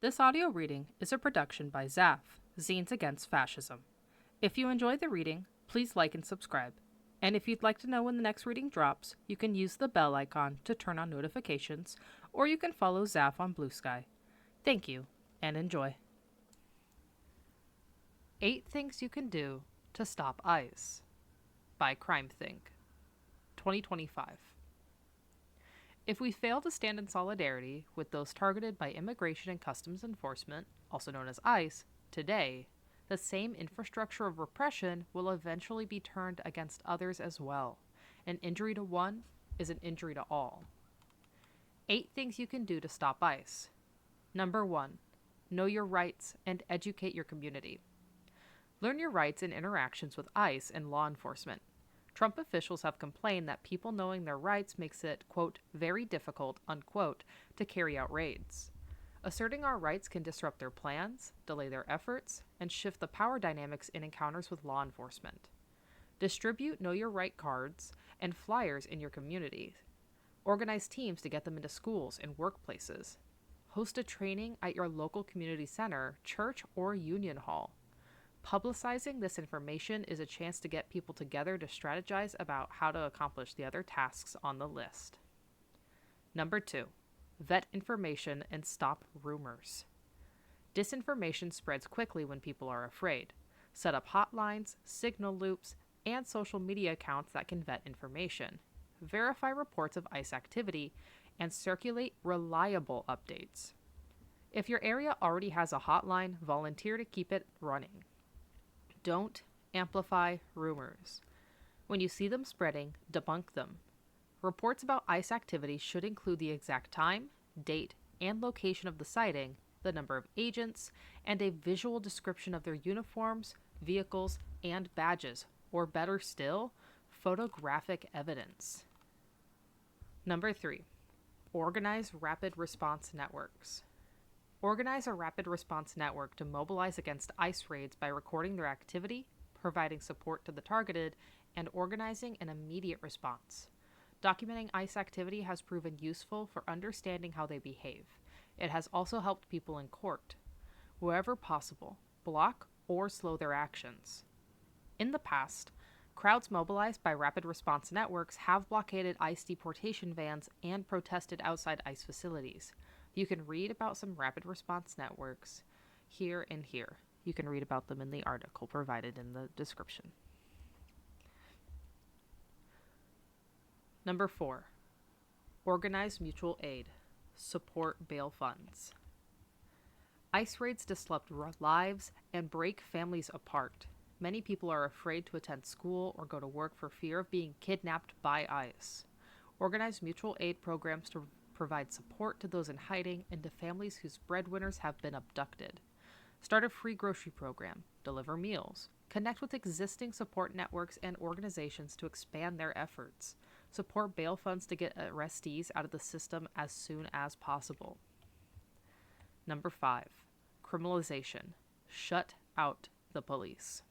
This audio reading is a production by ZAF, Zines Against Fascism. If you enjoy the reading, please like and subscribe. And if you'd like to know when the next reading drops, you can use the bell icon to turn on notifications, or you can follow ZAF on Blue Sky. Thank you, and enjoy. 8 Things You Can Do to Stop ICE by CrimethInc. 2025. If we fail to stand in solidarity with those targeted by Immigration and Customs Enforcement, also known as ICE, today, the same infrastructure of repression will eventually be turned against others as well. An injury to one is an injury to all. 8 things you can do to stop ICE. Number 1. Know your rights and educate your community. Learn your rights in interactions with ICE and law enforcement. Trump officials have complained that people knowing their rights makes it, quote, very difficult, unquote, to carry out raids. Asserting our rights can disrupt their plans, delay their efforts, and shift the power dynamics in encounters with law enforcement. Distribute Know Your Right cards and flyers in your community. Organize teams to get them into schools and workplaces. Host a training at your local community center, church, or union hall. Publicizing this information is a chance to get people together to strategize about how to accomplish the other tasks on the list. Number 2. Vet information and stop rumors. Disinformation spreads quickly when people are afraid. Set up hotlines, signal loops, and social media accounts that can vet information. Verify reports of ICE activity and circulate reliable updates. If your area already has a hotline, volunteer to keep it running. Don't amplify rumors. When you see them spreading, debunk them. Reports about ICE activity should include the exact time, date, and location of the sighting, the number of agents, and a visual description of their uniforms, vehicles, and badges, or better still, photographic evidence. Number 3. Organize rapid response networks. Organize a rapid response network to mobilize against ICE raids by recording their activity, providing support to the targeted, and organizing an immediate response. Documenting ICE activity has proven useful for understanding how they behave. It has also helped people in court. Wherever possible, block or slow their actions. In the past, crowds mobilized by rapid response networks have blockaded ICE deportation vans and protested outside ICE facilities. You can read about some rapid response networks here and here. You can read about them in the article provided in the description. Number 4. Organize mutual aid. Support bail funds. ICE raids disrupt lives and break families apart. Many people are afraid to attend school or go to work for fear of being kidnapped by ICE. Organize mutual aid programs to provide support to those in hiding and to families whose breadwinners have been abducted. Start a free grocery program, deliver meals, connect with existing support networks and organizations to expand their efforts, support bail funds to get arrestees out of the system as soon as possible. Number 5. Criminalization. Shut out the police.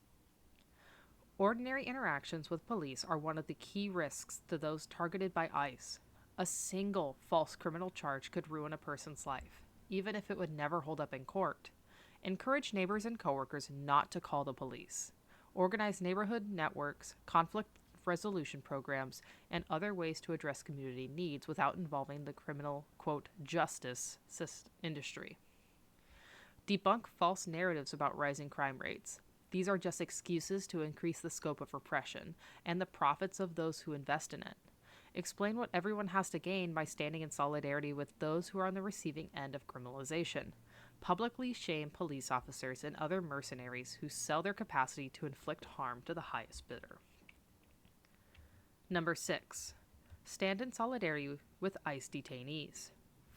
Ordinary interactions with police are one of the key risks to those targeted by ICE. A single false criminal charge could ruin a person's life, even if it would never hold up in court. Encourage neighbors and coworkers not to call the police. Organize neighborhood networks, conflict resolution programs, and other ways to address community needs without involving the criminal, quote, justice industry. Debunk false narratives about rising crime rates. These are just excuses to increase the scope of repression and the profits of those who invest in it. Explain what everyone has to gain by standing in solidarity with those who are on the receiving end of criminalization. Publicly shame police officers and other mercenaries who sell their capacity to inflict harm to the highest bidder. Number 6. Stand in solidarity with ICE detainees.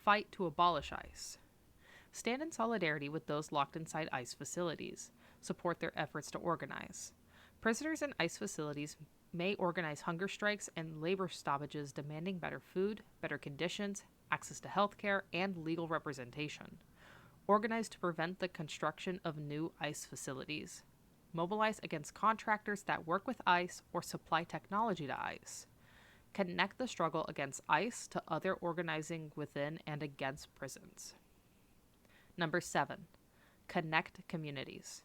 Fight to abolish ICE. Stand in solidarity with those locked inside ICE facilities. Support their efforts to organize. Prisoners in ICE facilities may organize hunger strikes and labor stoppages demanding better food, better conditions, access to health care, and legal representation. Organize to prevent the construction of new ICE facilities. Mobilize against contractors that work with ICE or supply technology to ICE. Connect the struggle against ICE to other organizing within and against prisons. Number 7, connect communities.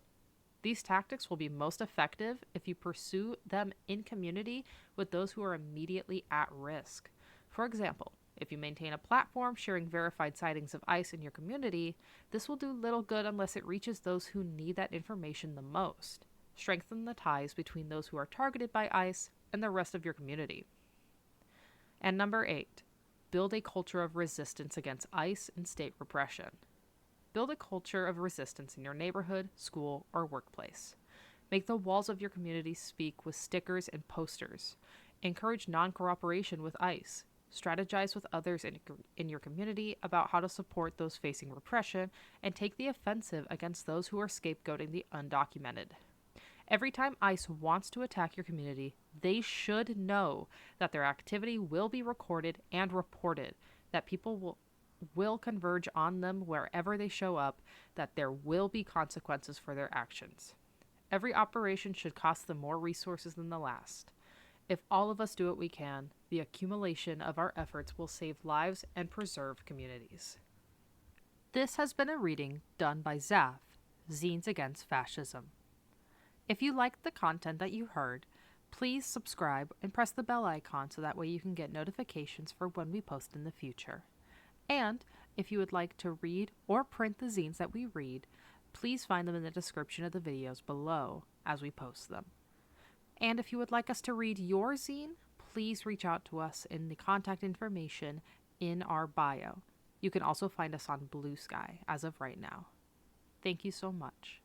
These tactics will be most effective if you pursue them in community with those who are immediately at risk. For example, if you maintain a platform sharing verified sightings of ICE in your community, this will do little good unless it reaches those who need that information the most. Strengthen the ties between those who are targeted by ICE and the rest of your community. And number 8, build a culture of resistance against ICE and state repression. Build a culture of resistance in your neighborhood, school, or workplace. Make the walls of your community speak with stickers and posters. Encourage non-cooperation with ICE. Strategize with others in your community about how to support those facing repression, and take the offensive against those who are scapegoating the undocumented. Every time ICE wants to attack your community, they should know that their activity will be recorded and reported, that people will converge on them wherever they show up, that there will be consequences for their actions. Every operation should cost them more resources than the last. If all of us do what we can, the accumulation of our efforts will save lives and preserve communities. This has been a reading done by ZAF, Zines Against Fascism. If you liked the content that you heard, please subscribe and press the bell icon so that way you can get notifications for when we post in the future. And if you would like to read or print the zines that we read, please find them in the description of the videos below as we post them. And if you would like us to read your zine, please reach out to us in the contact information in our bio. You can also find us on Blue Sky as of right now. Thank you so much.